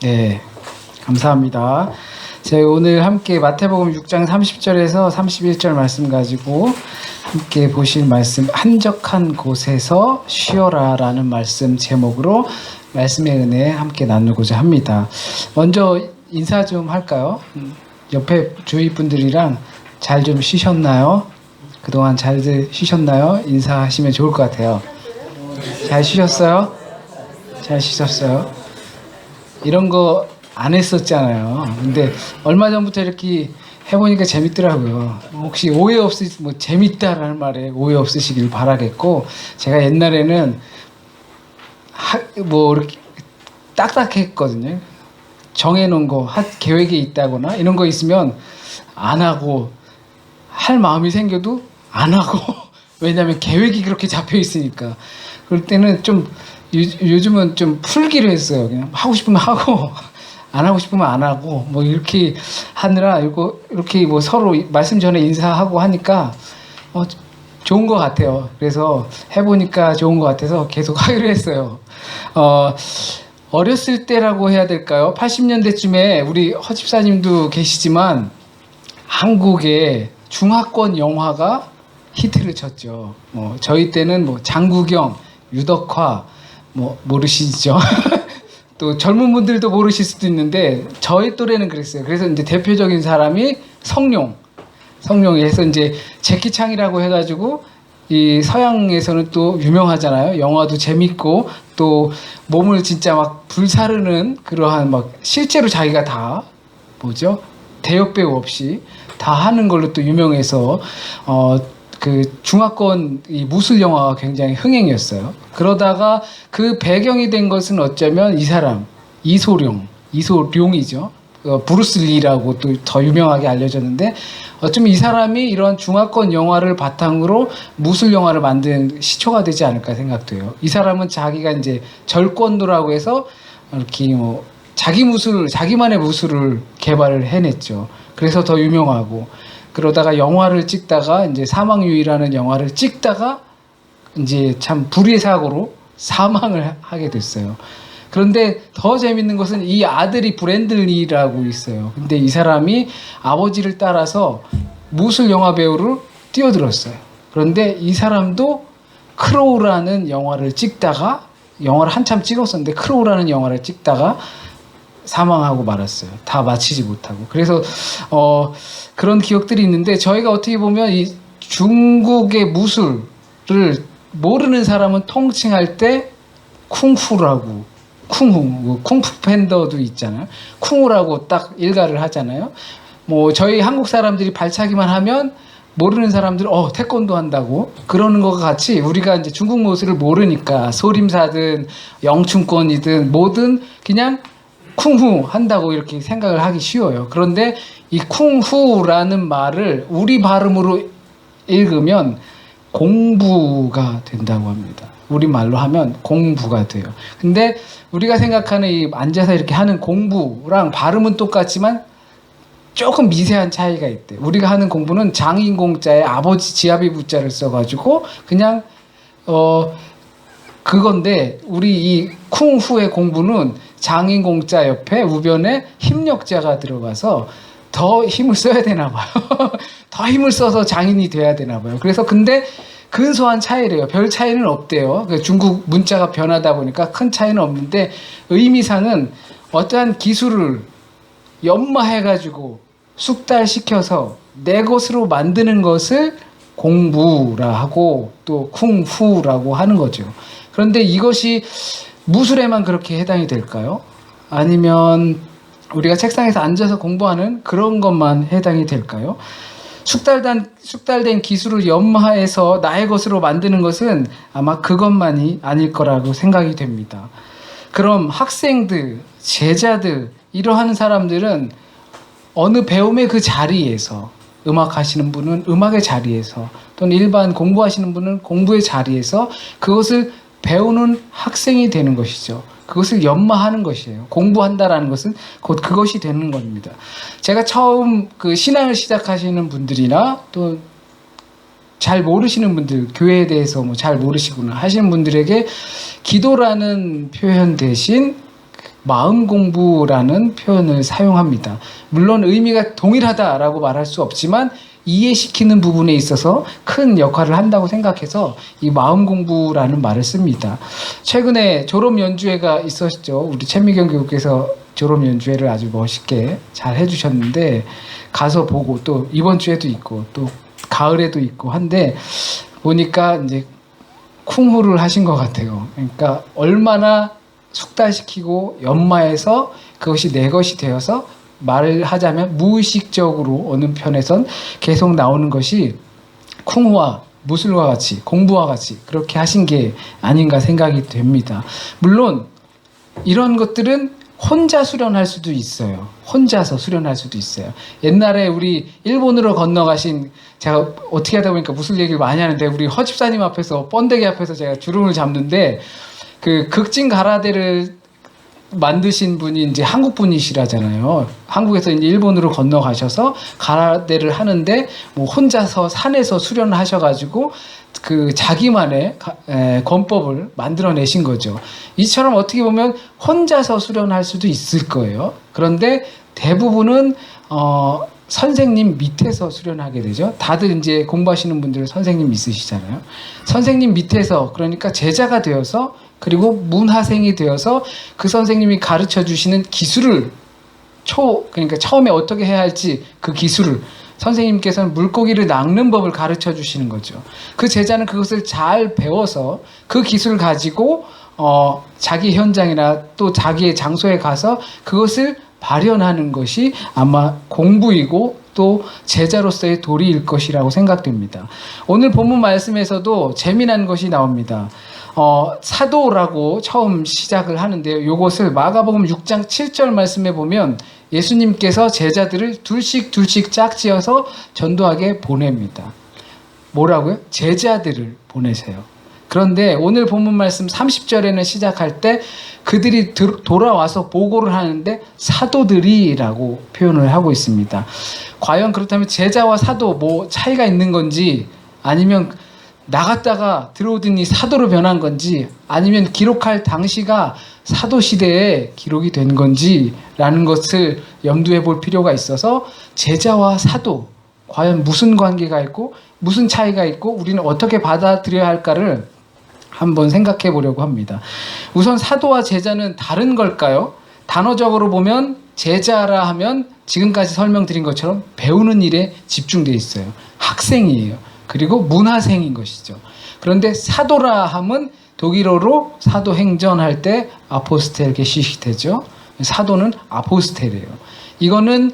네, 감사합니다. 저희 오늘 함께 마태복음 6장 30절에서 31절 말씀 가지고 함께 보실 말씀, 한적한 곳에서 쉬어라 라는 말씀 제목으로 말씀의 은혜 함께 나누고자 합니다. 먼저 인사 좀 할까요? 옆에 주위 분들이랑 잘 좀 쉬셨나요? 그동안 잘들 쉬셨나요? 인사하시면 좋을 것 같아요. 잘 쉬셨어요? 잘 쉬셨어요? 이런 거 안 했었잖아요. 근데 얼마 전부터 이렇게 해보니까 재밌더라고요. 혹시 오해 재밌다라는 말에 오해 없으시길 바라겠고, 제가 옛날에는 이렇게 딱딱했거든요. 정해놓은 거, 계획이 있다거나 이런 거 있으면 안 하고, 할 마음이 생겨도 안 하고, 왜냐하면 계획이 그렇게 잡혀 있으니까. 그럴 때는 좀 요즘은 좀 풀기로 했어요. 그냥 하고 싶으면 하고 안 하고 싶으면 안 하고 이렇게 하느라 이렇게 서로 말씀 전에 인사하고 하니까 좋은 것 같아요. 그래서 해보니까 좋은 것 같아서 계속 하기로 했어요. 어렸을 때라고 해야 될까요? 80년대쯤에 우리 허 집사님도 계시지만 한국에 중화권 영화가 히트를 쳤죠. 저희 때는 장국영, 유덕화 모르시죠? 또 젊은 분들도 모르실 수도 있는데 저희 또래는 그랬어요. 그래서 이제 대표적인 사람이 성룡에서 이제 제키 창이라고 해가지고 이 서양에서는 또 유명하잖아요. 영화도 재밌고 또 몸을 진짜 막 불사르는 그러한 실제로 자기가 다 대역 배우 없이 다 하는 걸로 또 유명해서 그 중화권 이 무술 영화가 굉장히 흥행이었어요. 그러다가 그 배경이 된 것은 어쩌면 이 사람 이소룡이죠. 브루스 리라고 또 더 유명하게 알려졌는데 어쩌면 이 사람이 이런 중화권 영화를 바탕으로 무술 영화를 만든 시초가 되지 않을까 생각돼요. 이 사람은 자기가 이제 절권도라고 해서 이렇게 자기만의 무술을 개발을 해냈죠. 그래서 더 유명하고. 그러다가 영화를 찍다가 이제 사망유의라는 영화를 찍다가 이제 참 불의의 사고로 사망을 하게 됐어요. 그런데 더 재밌는 것은 이 아들이 브랜들리라고 있어요. 근데 이 사람이 아버지를 따라서 무술 영화 배우를 뛰어들었어요. 그런데 이 사람도 크로우라는 영화를 찍다가 영화를 한참 찍었었는데 크로우라는 영화를 찍다가 사망하고 말았어요. 다 마치지 못하고. 그래서 그런 기억들이 있는데 저희가 어떻게 보면 이 중국의 무술을 모르는 사람은 통칭할 때 쿵푸라고 쿵푸 팬더도 있잖아요. 쿵우라고 딱 일가를 하잖아요. 저희 한국 사람들이 발차기만 하면 모르는 사람들은 태권도 한다고 그러는 것과 같이 우리가 이제 중국 무술을 모르니까 소림사든 영춘권이든 뭐든 그냥 쿵후 한다고 이렇게 생각을 하기 쉬워요. 그런데 이 쿵후라는 말을 우리 발음으로 읽으면 공부가 된다고 합니다. 우리말로 하면 공부가 돼요. 근데 우리가 생각하는 이 앉아서 이렇게 하는 공부랑 발음은 똑같지만 조금 미세한 차이가 있대. 우리가 하는 공부는 장인공자에 아버지 지아비 부자를 써가지고 그냥 그건데 우리 이 쿵후의 공부는 장인공자 옆에 우변에 힘력자가 들어가서 더 힘을 써야 되나 봐요. 더 힘을 써서 장인이 돼야 되나 봐요. 그래서 근데 근소한 차이래요. 별 차이는 없대요. 중국 문자가 변하다 보니까 큰 차이는 없는데 의미상은 어떠한 기술을 연마해가지고 숙달시켜서 내 것으로 만드는 것을 공부라 하고 또 쿵후라고 하는 거죠. 그런데 이것이 무술에만 그렇게 해당이 될까요? 아니면 우리가 책상에서 앉아서 공부하는 그런 것만 해당이 될까요? 숙달된 기술을 연마해서 나의 것으로 만드는 것은 아마 그것만이 아닐 거라고 생각이 됩니다. 그럼 학생들, 제자들 이러한 사람들은 어느 배움의 그 자리에서 음악 하시는 분은 음악의 자리에서 또는 일반 공부하시는 분은 공부의 자리에서 그것을 배우는 학생이 되는 것이죠. 그것을 연마하는 것이에요. 공부한다라는 것은 곧 그것이 되는 겁니다. 제가 처음 그 신앙을 시작하시는 분들이나 또 잘 모르시는 분들, 교회에 대해서 잘 모르시구나 하시는 분들에게 기도라는 표현 대신 마음 공부라는 표현을 사용합니다. 물론 의미가 동일하다라고 말할 수 없지만 이해시키는 부분에 있어서 큰 역할을 한다고 생각해서 이 마음 공부라는 말을 씁니다. 최근에 졸업 연주회가 있었죠. 우리 최미경 교육께서 졸업 연주회를 아주 멋있게 잘 해주셨는데 가서 보고 또 이번 주에도 있고 또 가을에도 있고 한데 보니까 이제 쿵후를 하신 것 같아요. 그러니까 얼마나 숙달시키고 연마해서 그것이 내 것이 되어서 말을 하자면 무의식적으로 어느 편에선 계속 나오는 것이 쿵후와 무술과 같이 공부와 같이 그렇게 하신 게 아닌가 생각이 됩니다. 물론 이런 것들은 혼자 수련할 수도 있어요. 혼자서 수련할 수도 있어요. 옛날에 우리 일본으로 건너가신, 제가 어떻게 하다 보니까 무술 얘기를 많이 하는데 우리 허집사님 앞에서 번데기 앞에서 제가 주름을 잡는데 그 극진 가라데를 만드신 분이 이제 한국 분이시라잖아요. 한국에서 이제 일본으로 건너가셔서 가라데를 하는데 뭐 혼자서 산에서 수련을 하셔가지고 그 자기만의 권법을 만들어내신 거죠. 이처럼 어떻게 보면 혼자서 수련할 수도 있을 거예요. 그런데 대부분은 선생님 밑에서 수련하게 되죠. 다들 이제 공부하시는 분들 선생님 있으시잖아요. 선생님 밑에서, 그러니까 제자가 되어서 그리고 문하생이 되어서 그 선생님이 가르쳐 주시는 기술을 그러니까 처음에 어떻게 해야 할지 그 기술을 선생님께서는 물고기를 낚는 법을 가르쳐 주시는 거죠. 그 제자는 그것을 잘 배워서 그 기술을 가지고 자기 현장이나 또 자기의 장소에 가서 그것을 발현하는 것이 아마 공부이고 또 제자로서의 도리일 것이라고 생각됩니다. 오늘 본문 말씀에서도 재미난 것이 나옵니다. 사도라고 처음 시작을 하는데요. 이것을 마가복음 6장 7절 말씀에 보면 예수님께서 제자들을 둘씩 짝지어서 전도하게 보냅니다. 뭐라고요? 제자들을 보내세요. 그런데 오늘 본문 말씀 30절에는 시작할 때 그들이 돌아와서 보고를 하는데 사도들이라고 표현을 하고 있습니다. 과연 그렇다면 제자와 사도 뭐 차이가 있는 건지, 아니면 나갔다가 들어오더니 사도로 변한 건지, 아니면 기록할 당시가 사도 시대에 기록이 된 건지라는 것을 염두에 볼 필요가 있어서 제자와 사도 과연 무슨 관계가 있고 무슨 차이가 있고 우리는 어떻게 받아들여야 할까를 한번 생각해 보려고 합니다. 우선 사도와 제자는 다른 걸까요? 단어적으로 보면 제자라 하면 지금까지 설명드린 것처럼 배우는 일에 집중되어 있어요. 학생이에요. 그리고 문화생인 것이죠. 그런데 사도라 함은 독일어로 사도행전 할 때 아포스텔 게시시되죠. 사도는 아포스텔이에요. 이거는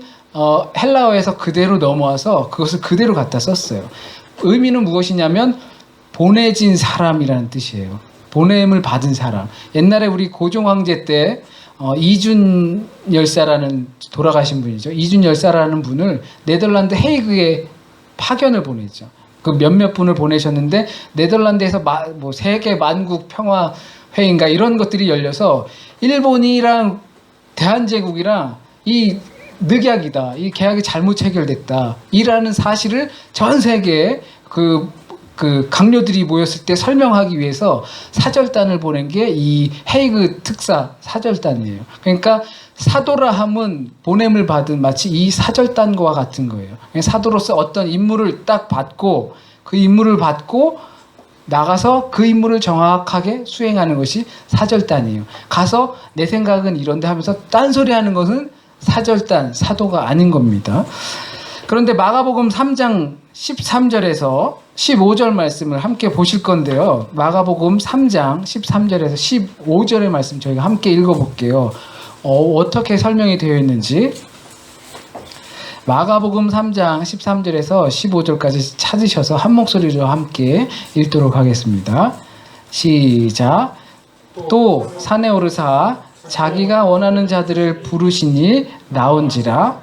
헬라어에서 그대로 넘어와서 그것을 그대로 갖다 썼어요. 의미는 무엇이냐면 보내진 사람이라는 뜻이에요. 보냄을 받은 사람. 옛날에 우리 고종 황제 때 이준 열사라는 돌아가신 분이죠. 이준 열사라는 분을 네덜란드 헤이그에 파견을 보내죠. 그 몇몇 분을 보내셨는데 네덜란드에서 뭐 세계 만국 평화 회의인가 이런 것들이 열려서 일본이랑 대한제국이랑 이 늑약이다, 이 계약이 잘못 체결됐다 이라는 사실을 전 세계에 그 강요들이 모였을 때 설명하기 위해서 사절단을 보낸 게 이 헤이그 특사 사절단이에요. 그러니까 사도라 함은 보냄을 받은 마치 이 사절단과 같은 거예요. 사도로서 어떤 임무를 딱 받고 그 임무를 받고 나가서 그 임무를 정확하게 수행하는 것이 사절단이에요. 가서 내 생각은 이런데 하면서 딴소리 하는 것은 사절단, 사도가 아닌 겁니다. 그런데 마가복음 3장 13절에서 15절 말씀을 함께 보실 건데요. 마가복음 3장 13절에서 15절의 말씀 저희가 함께 읽어볼게요. 어떻게 설명이 되어 있는지. 마가복음 3장 13절에서 15절까지 찾으셔서 한 목소리로 함께 읽도록 하겠습니다. 시작. 또 산에 오르사 자기가 원하는 자들을 부르시니 나온지라.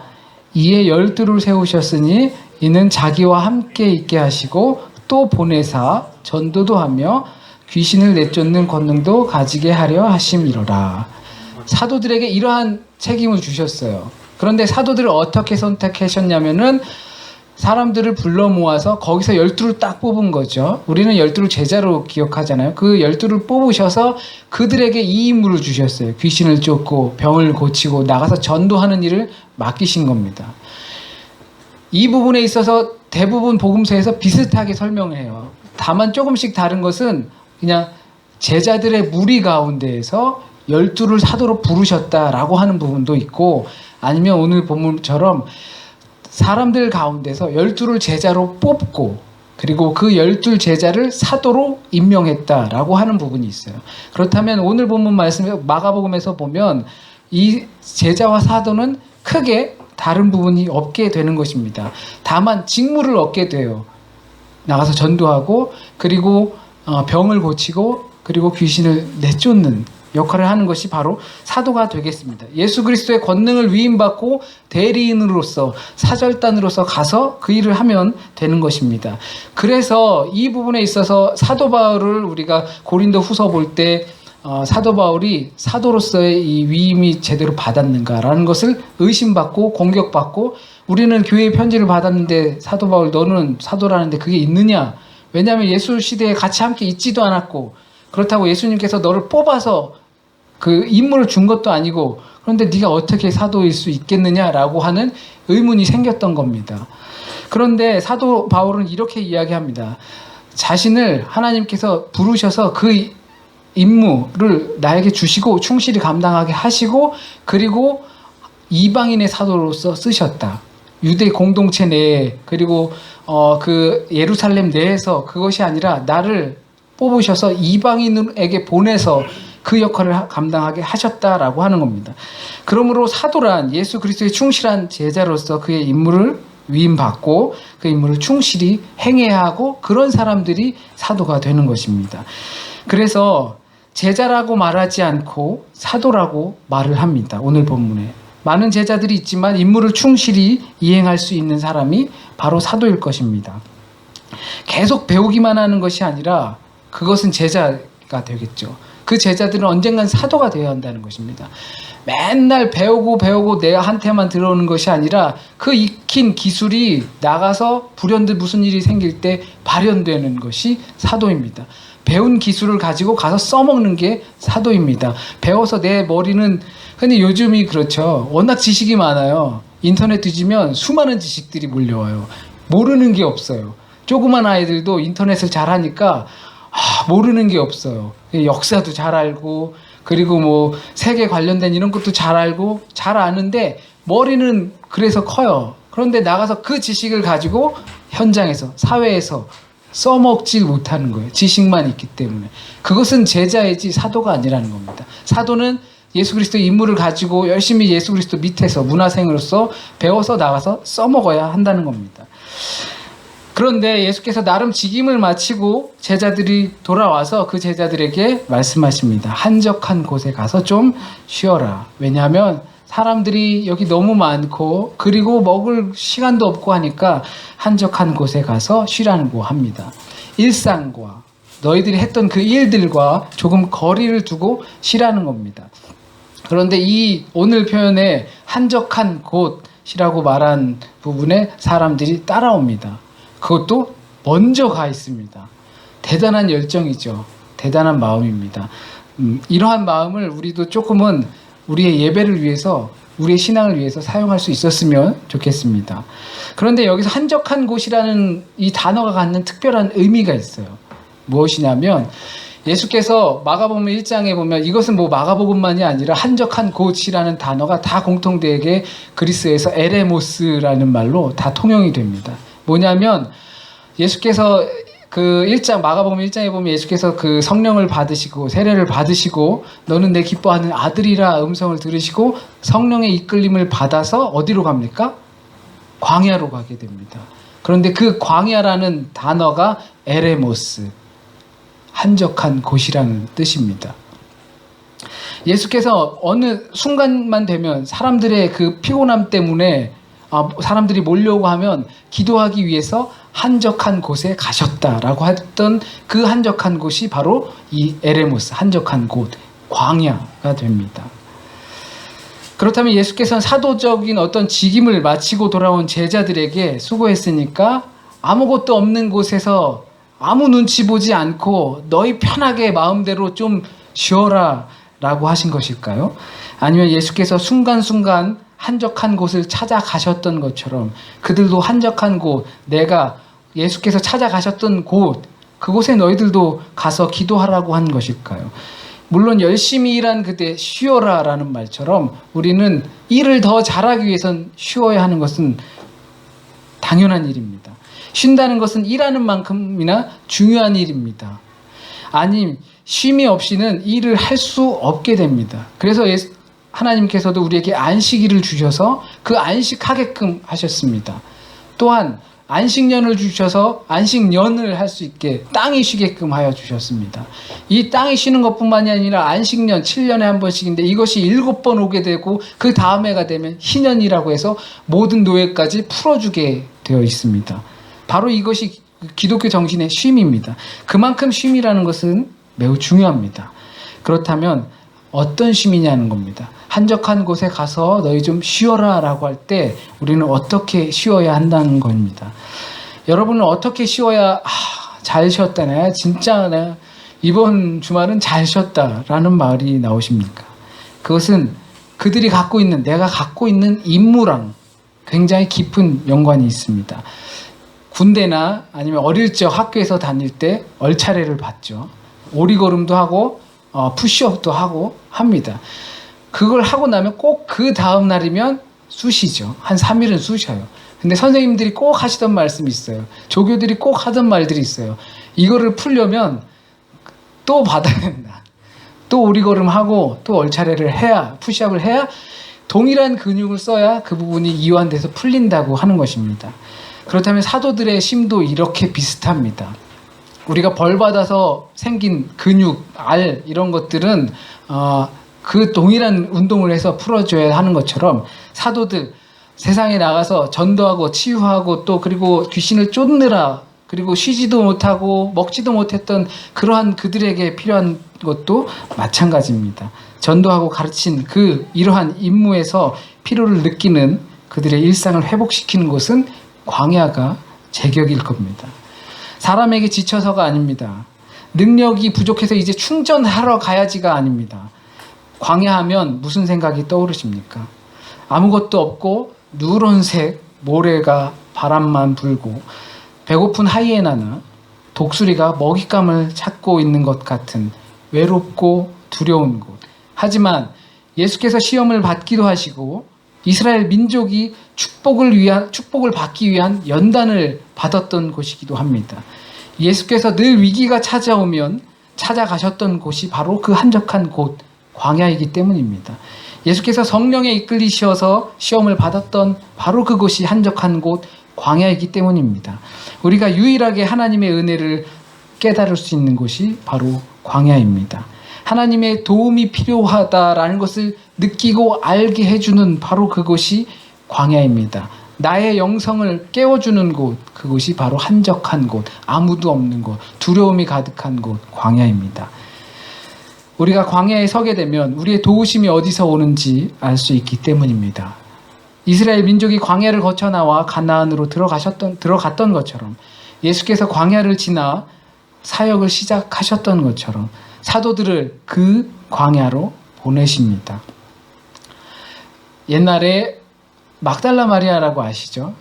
이에 12를 세우셨으니 이는 자기와 함께 있게 하시고 또 보내사 전도도 하며 귀신을 내쫓는 권능도 가지게 하려 하심이로라. 사도들에게 이러한 책임을 주셨어요. 그런데 사도들을 어떻게 선택하셨냐면은 사람들을 불러 모아서 거기서 12를 딱 뽑은 거죠. 우리는 12를 제자로 기억하잖아요. 그 12를 뽑으셔서 그들에게 이 임무를 주셨어요. 귀신을 쫓고 병을 고치고 나가서 전도하는 일을 맡기신 겁니다. 이 부분에 있어서 대부분 복음서에서 비슷하게 설명해요. 다만 조금씩 다른 것은 그냥 제자들의 무리 가운데에서 12를 사도로 부르셨다라고 하는 부분도 있고, 아니면 오늘 본문처럼 사람들 가운데서 12를 제자로 뽑고 그리고 그 12 제자를 사도로 임명했다라고 하는 부분이 있어요. 그렇다면 오늘 본문 말씀 마가복음에서 보면 이 제자와 사도는 크게 다른 부분이 없게 되는 것입니다. 다만 직무를 얻게 돼요. 나가서 전도하고 그리고 병을 고치고 그리고 귀신을 내쫓는 역할을 하는 것이 바로 사도가 되겠습니다. 예수 그리스도의 권능을 위임받고 대리인으로서 사절단으로서 가서 그 일을 하면 되는 것입니다. 그래서 이 부분에 있어서 사도 바울을 우리가 고린도 후서 볼 때 사도 바울이 사도로서의 이 위임이 제대로 받았는가라는 것을 의심받고 공격받고, 우리는 교회의 편지를 받았는데 사도 바울 너는 사도라는데 그게 있느냐? 왜냐하면 예수 시대에 같이 함께 있지도 않았고, 그렇다고 예수님께서 너를 뽑아서 그 임무를 준 것도 아니고, 그런데 네가 어떻게 사도일 수 있겠느냐라고 하는 의문이 생겼던 겁니다. 그런데 사도 바울은 이렇게 이야기합니다. 자신을 하나님께서 부르셔서 그 임무를 나에게 주시고 충실히 감당하게 하시고 그리고 이방인의 사도로서 쓰셨다. 유대 공동체 내에 그리고 그 예루살렘 내에서 그것이 아니라 나를 뽑으셔서 이방인에게 보내서 그 역할을 감당하게 하셨다라고 하는 겁니다. 그러므로 사도란 예수 그리스도의 충실한 제자로서 그의 임무를 위임받고 그 임무를 충실히 행해야 하고, 그런 사람들이 사도가 되는 것입니다. 그래서 제자라고 말하지 않고 사도라고 말을 합니다. 오늘 본문에 많은 제자들이 있지만 임무를 충실히 이행할 수 있는 사람이 바로 사도일 것입니다. 계속 배우기만 하는 것이 아니라 그것은 제자가 되겠죠. 그 제자들은 언젠간 사도가 되어야 한다는 것입니다. 맨날 배우고 내한테만 들어오는 것이 아니라 그 익힌 기술이 나가서 불현듯 무슨 일이 생길 때 발현되는 것이 사도입니다. 배운 기술을 가지고 가서 써먹는 게 사도입니다. 배워서 내 머리는, 근데 요즘이 그렇죠. 워낙 지식이 많아요. 인터넷 뒤지면 수많은 지식들이 몰려와요. 모르는 게 없어요. 조그만 아이들도 인터넷을 잘하니까 모르는 게 없어요. 역사도 잘 알고 그리고 뭐 세계 관련된 이런 것도 잘 알고 잘 아는데 머리는 그래서 커요. 그런데 나가서 그 지식을 가지고 현장에서 사회에서 써먹질 못하는 거예요. 지식만 있기 때문에. 그것은 제자이지 사도가 아니라는 겁니다. 사도는 예수 그리스도의 임무를 가지고 열심히 예수 그리스도 밑에서 문화생으로서 배워서 나가서 써먹어야 한다는 겁니다. 그런데 예수께서 나름 직임을 마치고 제자들이 돌아와서 그 제자들에게 말씀하십니다. 한적한 곳에 가서 좀 쉬어라. 왜냐하면 사람들이 여기 너무 많고 그리고 먹을 시간도 없고 하니까 한적한 곳에 가서 쉬라고 합니다. 일상과 너희들이 했던 그 일들과 조금 거리를 두고 쉬라는 겁니다. 그런데 이 오늘 표현에 한적한 곳이라고 말한 부분에 사람들이 따라옵니다. 그것도 먼저 가 있습니다. 대단한 열정이죠. 대단한 마음입니다. 이러한 마음을 우리도 조금은 우리의 예배를 위해서, 우리의 신앙을 위해서 사용할 수 있었으면 좋겠습니다. 그런데 여기서 한적한 곳이라는 이 단어가 갖는 특별한 의미가 있어요. 무엇이냐면 예수께서 마가복음 1장에 보면 이것은 뭐 마가복음만이 아니라 한적한 곳이라는 단어가 다 공통되게 그리스에서 에레모스라는 말로 다 통용이 됩니다. 뭐냐면 예수께서 그 1장 마가복음 1장에 보면 예수께서 그 성령을 받으시고 세례를 받으시고 너는 내 기뻐하는 아들이라 음성을 들으시고 성령의 이끌림을 받아서 어디로 갑니까? 광야로 가게 됩니다. 그런데 그 광야라는 단어가 에레모스, 한적한 곳이라는 뜻입니다. 예수께서 어느 순간만 되면 사람들의 그 피곤함 때문에 사람들이 몰려오고 하면 기도하기 위해서 한적한 곳에 가셨다라고 했던 그 한적한 곳이 바로 이 에레모스, 한적한 곳, 광야가 됩니다. 그렇다면 예수께서는 사도적인 어떤 직임을 마치고 돌아온 제자들에게 수고했으니까 아무것도 없는 곳에서 아무 눈치 보지 않고 너희 편하게 마음대로 좀 쉬어라 라고 하신 것일까요? 아니면 예수께서 순간순간 한적한 곳을 찾아가셨던 것처럼 그들도 한적한 곳, 내가 예수께서 찾아가셨던 곳, 그곳에 너희들도 가서 기도하라고 한 것일까요? 물론 열심히 일한 그대 쉬어라 라는 말처럼 우리는 일을 더 잘하기 위해선 쉬어야 하는 것은 당연한 일입니다. 쉰다는 것은 일하는 만큼이나 중요한 일입니다. 아님 쉼이 없이는 일을 할 수 없게 됩니다. 그래서 하나님께서도 우리에게 안식일을 주셔서 그 안식하게끔 하셨습니다. 또한 안식년을 주셔서 안식년을 할 수 있게 땅이 쉬게끔 하여 주셨습니다. 이 땅이 쉬는 것뿐만이 아니라 안식년 7년에 한 번씩인데 이것이 7번 오게 되고 그 다음 해가 되면 희년이라고 해서 모든 노예까지 풀어주게 되어 있습니다. 바로 이것이 기독교 정신의 쉼입니다. 그만큼 쉼이라는 것은 매우 중요합니다. 그렇다면 어떤 쉼이냐는 겁니다. 한적한 곳에 가서 너희 좀 쉬어라 라고 할 때 우리는 어떻게 쉬어야 한다는 겁니다. 여러분은 어떻게 쉬어야 잘 쉬었다네, 진짜 내 이번 주말은 잘 쉬었다 라는 말이 나오십니까? 그것은 그들이 갖고 있는, 내가 갖고 있는 임무랑 굉장히 깊은 연관이 있습니다. 군대나 아니면 어릴 적 학교에서 다닐 때 얼차례를 받죠. 오리걸음도 하고 푸시업도 하고 합니다. 그걸 하고 나면 꼭 그 다음 날이면 쑤시죠. 한 3일은 쑤셔요. 근데 선생님들이 꼭 하시던 말씀이 있어요. 조교들이 꼭 하던 말들이 있어요. 이거를 풀려면 또 받아야 된다. 또 오리걸음하고 또 얼차례를 해야, 푸시업을 해야 동일한 근육을 써야 그 부분이 이완돼서 풀린다고 하는 것입니다. 그렇다면 사도들의 쉼도 이렇게 비슷합니다. 우리가 벌받아서 생긴 근육, 알 이런 것들은 그 동일한 운동을 해서 풀어줘야 하는 것처럼 사도들 세상에 나가서 전도하고 치유하고 또 그리고 귀신을 쫓느라 그리고 쉬지도 못하고 먹지도 못했던 그러한 그들에게 필요한 것도 마찬가지입니다. 전도하고 가르친 이러한 임무에서 피로를 느끼는 그들의 일상을 회복시키는 것은 광야가 제격일 겁니다. 사람에게 지쳐서가 아닙니다. 능력이 부족해서 이제 충전하러 가야지가 아닙니다. 광야하면 무슨 생각이 떠오르십니까? 아무것도 없고 누런색 모래가 바람만 불고 배고픈 하이에나나 독수리가 먹잇감을 찾고 있는 것 같은 외롭고 두려운 곳. 하지만 예수께서 시험을 받기도 하시고 이스라엘 민족이 축복을 받기 위한 연단을 받았던 곳이기도 합니다. 예수께서 늘 위기가 찾아오면 찾아가셨던 곳이 바로 그 한적한 곳, 광야이기 때문입니다. 예수께서 성령에 이끌리셔서 시험을 받았던 바로 그곳이 한적한 곳, 광야이기 때문입니다. 우리가 유일하게 하나님의 은혜를 깨달을 수 있는 곳이 바로 광야입니다. 하나님의 도움이 필요하다라는 것을 느끼고 알게 해주는 바로 그곳이 광야입니다. 나의 영성을 깨워주는 곳, 그곳이 바로 한적한 곳, 아무도 없는 곳, 두려움이 가득한 곳, 광야입니다. 우리가 광야에 서게 되면 우리의 도우심이 어디서 오는지 알 수 있기 때문입니다. 이스라엘 민족이 광야를 거쳐 나와 가나안으로 들어갔던 것처럼 예수께서 광야를 지나 사역을 시작하셨던 것처럼 사도들을 그 광야로 보내십니다. 옛날에 막달라 마리아라고 아시죠?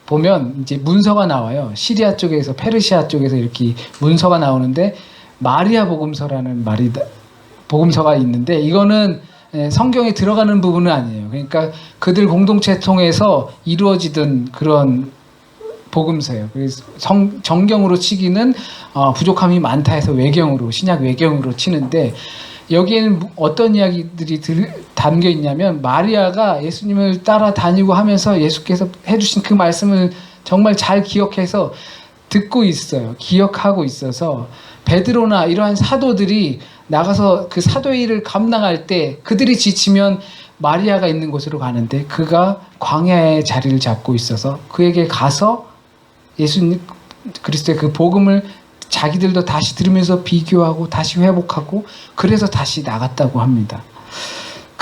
보면 이제 문서가 나와요. 시리아 쪽에서 페르시아 쪽에서 이렇게 문서가 나오는데 마리아 복음서라는 복음서가 있는데 이거는 성경에 들어가는 부분은 아니에요. 그러니까 그들 공동체 통해서 이루어지던 그런 복음서예요. 그래서 정경으로 치기는 부족함이 많다 해서 외경으로, 신약 외경으로 치는데 여기에는 어떤 이야기들이 담겨 있냐면 마리아가 예수님을 따라다니고 하면서 예수께서 해주신 그 말씀을 정말 잘 기억해서 듣고 있어요. 기억하고 있어서 베드로나 이러한 사도들이 나가서 그 사도의 일을 감당할 때 그들이 지치면 마리아가 있는 곳으로 가는데 그가 광야의 자리를 잡고 있어서 그에게 가서 예수님 그리스도의 그 복음을 자기들도 다시 들으면서 비교하고 다시 회복하고 그래서 다시 나갔다고 합니다.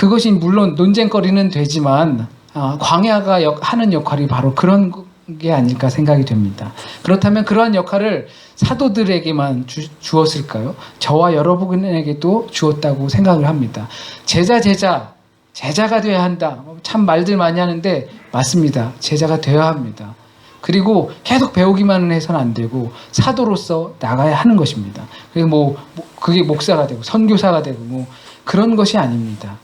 그것이 물론 논쟁거리는 되지만 광야가 하는 역할이 바로 그런 게 아닐까 생각이 됩니다. 그렇다면 그러한 역할을 사도들에게만 주었을까요? 저와 여러분에게도 주었다고 생각을 합니다. 제자가 되어야 한다. 참 말들 많이 하는데 맞습니다. 제자가 되어야 합니다. 그리고 계속 배우기만 해서는 안 되고 사도로서 나가야 하는 것입니다. 그리고 그게 목사가 되고 선교사가 되고 그런 것이 아닙니다.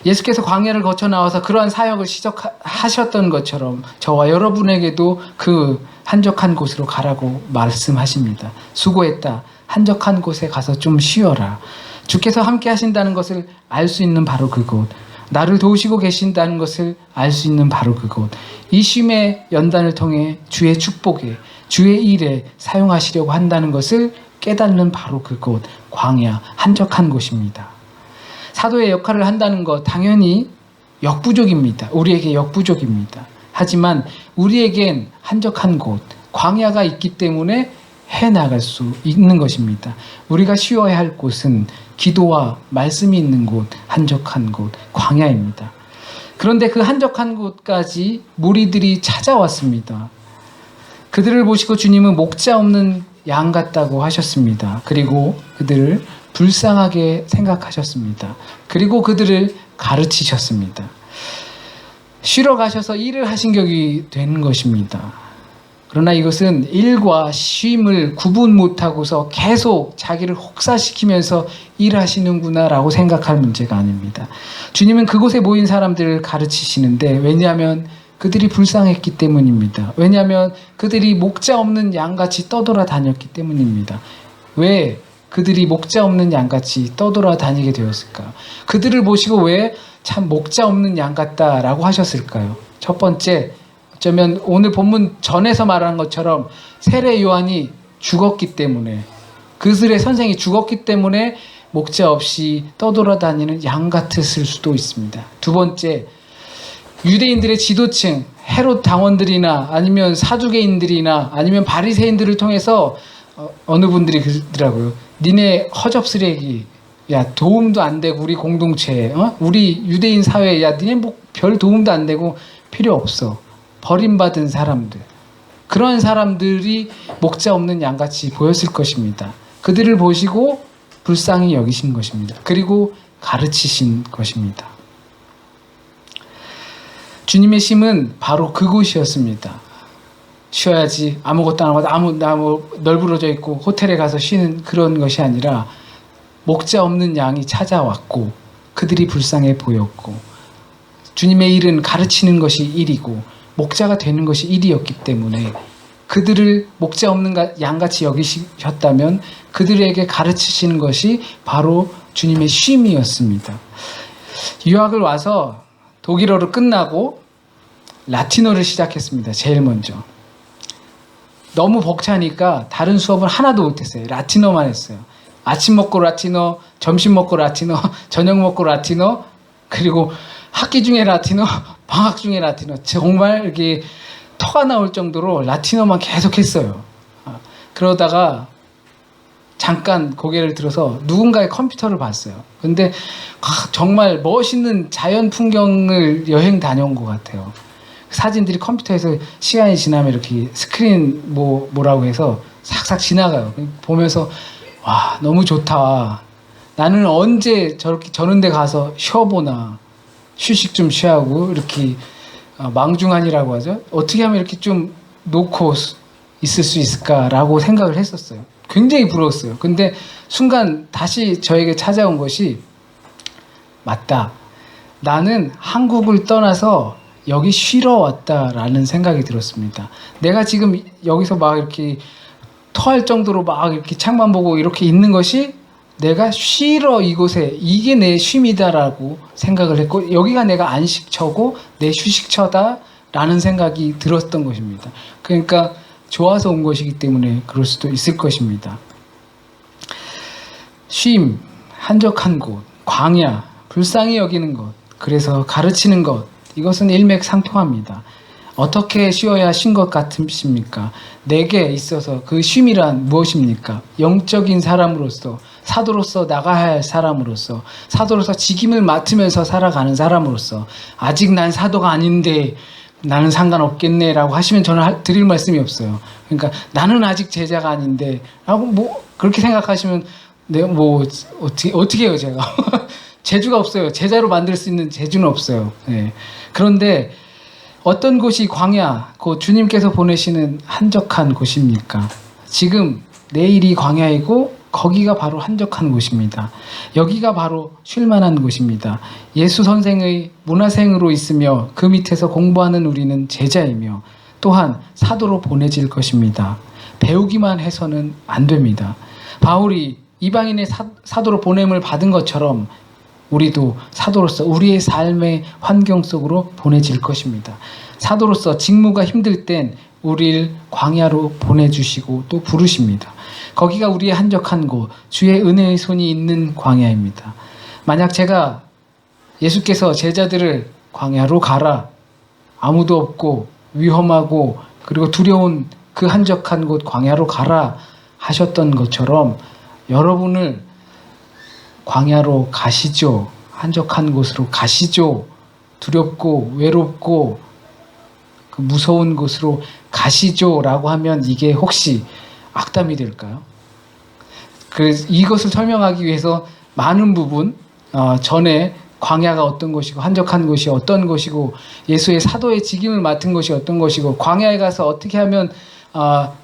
예수께서 광야를 거쳐 나와서 그러한 사역을 시작하셨던 것처럼 저와 여러분에게도 그 한적한 곳으로 가라고 말씀하십니다. 수고했다. 한적한 곳에 가서 좀 쉬어라. 주께서 함께 하신다는 것을 알 수 있는 바로 그곳. 나를 도우시고 계신다는 것을 알 수 있는 바로 그곳. 이 쉼의 연단을 통해 주의 축복에, 주의 일에 사용하시려고 한다는 것을 깨닫는 바로 그곳. 광야, 한적한 곳입니다. 사도의 역할을 한다는 것 당연히 역부족입니다. 우리에게 역부족입니다. 하지만 우리에겐 한적한 곳, 광야가 있기 때문에 해나갈 수 있는 것입니다. 우리가 쉬어야 할 곳은 기도와 말씀이 있는 곳, 한적한 곳, 광야입니다. 그런데 그 한적한 곳까지 무리들이 찾아왔습니다. 그들을 보시고 주님은 목자 없는 양 같다고 하셨습니다. 그리고 그들을 불쌍하게 생각하셨습니다. 그리고 그들을 가르치셨습니다. 쉬러 가셔서 일을 하신 격이 된 것입니다. 그러나 이것은 일과 쉼을 구분 못하고서 계속 자기를 혹사시키면서 일하시는구나 라고 생각할 문제가 아닙니다. 주님은 그곳에 모인 사람들을 가르치시는데 왜냐하면 그들이 불쌍했기 때문입니다. 왜냐하면 그들이 목자 없는 양같이 떠돌아다녔기 때문입니다. 왜 그들이 목자 없는 양같이 떠돌아다니게 되었을까? 그들을 보시고 왜 참 목자 없는 양 같다라고 하셨을까요? 첫 번째, 어쩌면 오늘 본문 전에서 말한 것처럼 세례 요한이 죽었기 때문에, 그들의 선생이 죽었기 때문에 목자 없이 떠돌아다니는 양 같았을 수도 있습니다. 두 번째, 유대인들의 지도층, 헤롯 당원들이나 아니면 사두개인들이나 아니면 바리새인들을 통해서 어느 분들이 그러더라고요. 니네 허접 쓰레기, 야 도움도 안 되고 우리 공동체에, 우리 유대인 사회에, 야 니네 뭐 별 도움도 안 되고 필요 없어. 버림받은 사람들. 그런 사람들이 목자 없는 양같이 보였을 것입니다. 그들을 보시고 불쌍히 여기신 것입니다. 그리고 가르치신 것입니다. 주님의 쉼은 바로 그곳이었습니다. 쉬어야지 아무것도 안 하고 아무 널브러져 있고 호텔에 가서 쉬는 그런 것이 아니라 목자 없는 양이 찾아왔고 그들이 불쌍해 보였고, 주님의 일은 가르치는 것이 일이고 목자가 되는 것이 일이었기 때문에 그들을 목자 없는 양같이 여기셨다면 그들에게 가르치시는 것이 바로 주님의 쉼이었습니다. 유학을 와서 독일어로 끝나고 라틴어를 시작했습니다. 제일 먼저. 너무 벅차니까 다른 수업을 하나도 못했어요. 라틴어만 했어요. 아침 먹고 라틴어, 점심 먹고 라틴어, 저녁 먹고 라틴어, 그리고 학기 중에 라틴어, 방학 중에 라틴어. 정말 이렇게 터가 나올 정도로 라틴어만 계속 했어요. 그러다가 잠깐 고개를 들어서 누군가의 컴퓨터를 봤어요. 근데 정말 멋있는 자연 풍경을 여행 다녀온 것 같아요. 사진들이 컴퓨터에서 시간이 지나면 이렇게 스크린 뭐라고 해서 싹싹 지나가요. 보면서 와, 너무 좋다. 나는 언제 저런 데 가서 쉬어보나. 휴식 좀 취하고 이렇게 망중한이라고 하죠. 어떻게 하면 이렇게 좀 놓고 있을 수 있을까라고 생각을 했었어요. 굉장히 부러웠어요. 근데 순간 다시 저에게 찾아온 것이, 맞다. 나는 한국을 떠나서 여기 쉬러 왔다라는 생각이 들었습니다. 내가 지금 여기서 막 이렇게 토할 정도로 막 이렇게 창만 보고 이렇게 있는 것이 내가 쉬러 이곳에, 이게 내 쉼이다라고 생각을 했고, 여기가 내가 안식처고 내 휴식처다라는 생각이 들었던 것입니다. 그러니까 좋아서 온 것이기 때문에 그럴 수도 있을 것입니다. 쉼, 한적한 곳, 광야, 불쌍히 여기는 것, 그래서 가르치는 것, 이것은 일맥상통합니다. 어떻게 쉬어야 쉰 것 같으십니까? 내게 있어서 그 쉼이란 무엇입니까? 영적인 사람으로서 사도로서 나가야 할 사람으로서, 사도로서 직임을 맡으면서 살아가는 사람으로서, 아직 난 사도가 아닌데 나는 상관없겠네라고 하시면 저는 드릴 말씀이 없어요. 그러니까 나는 아직 제자가 아닌데 라고 뭐 그렇게 생각하시면 내가 뭐 어떻게 해요 제가. 재주가 없어요. 제자로 만들 수 있는 재주는 없어요. 네. 그런데 어떤 곳이 광야, 그 주님께서 보내시는 한적한 곳입니까? 지금 내일이 광야이고 거기가 바로 한적한 곳입니다. 여기가 바로 쉴만한 곳입니다. 예수 선생의 문화생으로 있으며 그 밑에서 공부하는 우리는 제자이며 또한 사도로 보내질 것입니다. 배우기만 해서는 안 됩니다. 바울이 이방인의 사도로 보냄을 받은 것처럼 우리도 사도로서 우리의 삶의 환경 속으로 보내질 것입니다. 사도로서 직무가 힘들 땐 우리를 광야로 보내주시고 또 부르십니다. 거기가 우리의 한적한 곳, 주의 은혜의 손이 있는 광야입니다. 만약 제가 예수께서 제자들을 광야로 가라, 아무도 없고 위험하고 그리고 두려운 그 한적한 곳 광야로 가라 하셨던 것처럼 여러분을 광야로 가시죠. 한적한 곳으로 가시죠. 두렵고 외롭고 그 무서운 곳으로 가시죠 라고 하면 이게 혹시 악담이 될까요? 이것을 설명하기 위해서 많은 부분 전에 광야가 어떤 것이고 한적한 곳이 어떤 것이고 예수의 사도의 직임을 맡은 것이 어떤 것이고 광야에 가서 어떻게 하면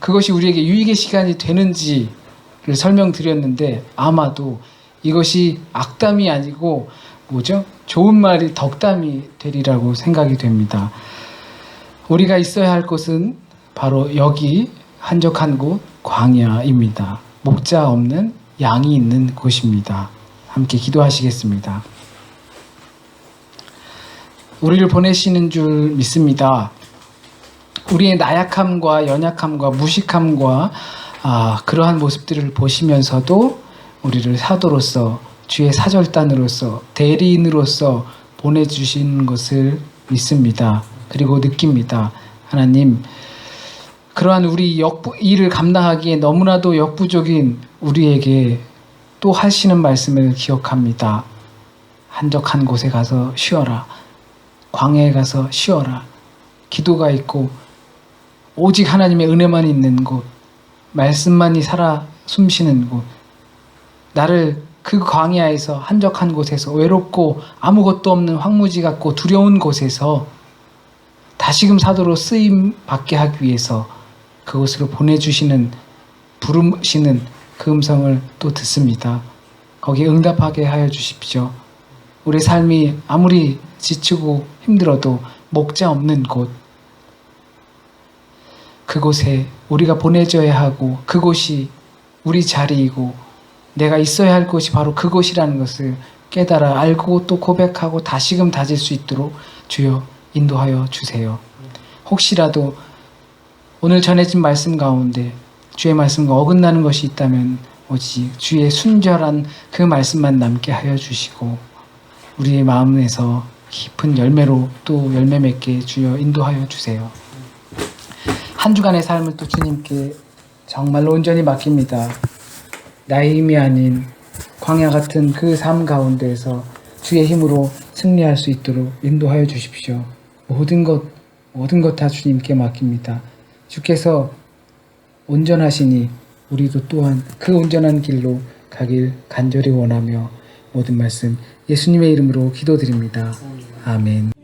그것이 우리에게 유익의 시간이 되는지를 설명드렸는데 아마도 이것이 악담이 아니고 뭐죠? 좋은 말이 덕담이 되리라고 생각이 됩니다. 우리가 있어야 할 곳은 바로 여기 한적한 곳 광야입니다. 목자 없는 양이 있는 곳입니다. 함께 기도하시겠습니다. 우리를 보내시는 줄 믿습니다. 우리의 나약함과 연약함과 무식함과 그러한 모습들을 보시면서도 우리를 사도로서 주의 사절단으로서 대리인으로서 보내주신 것을 믿습니다. 그리고 느낍니다. 하나님, 그러한 우리 일을 감당하기에 너무나도 역부족인 우리에게 또 하시는 말씀을 기억합니다. 한적한 곳에 가서 쉬어라. 광야에 가서 쉬어라. 기도가 있고 오직 하나님의 은혜만 있는 곳, 말씀만이 살아 숨쉬는 곳, 나를 그 광야에서 한적한 곳에서 외롭고 아무것도 없는 황무지 같고 두려운 곳에서 다시금 사도로 쓰임 받게 하기 위해서 그곳으로 보내주시는 부르시는 그 음성을 또 듣습니다. 거기에 응답하게 하여 주십시오. 우리 삶이 아무리 지치고 힘들어도 목자 없는 곳, 그곳에 우리가 보내져야 하고 그곳이 우리 자리이고 내가 있어야 할 곳이 바로 그곳이라는 것을 깨달아 알고 또 고백하고 다시금 다질 수 있도록 주여 인도하여 주세요. 혹시라도 오늘 전해진 말씀 가운데 주의 말씀과 어긋나는 것이 있다면 오직 주의 순결한 그 말씀만 남게 하여 주시고 우리의 마음에서 깊은 열매로 또 열매 맺게 주여 인도하여 주세요. 한 주간의 삶을 또 주님께 정말로 온전히 맡깁니다. 나의 힘이 아닌 광야 같은 그 삶 가운데에서 주의 힘으로 승리할 수 있도록 인도하여 주십시오. 모든 것 다 주님께 맡깁니다. 주께서 온전하시니 우리도 또한 그 온전한 길로 가길 간절히 원하며 모든 말씀 예수님의 이름으로 기도드립니다. 아멘.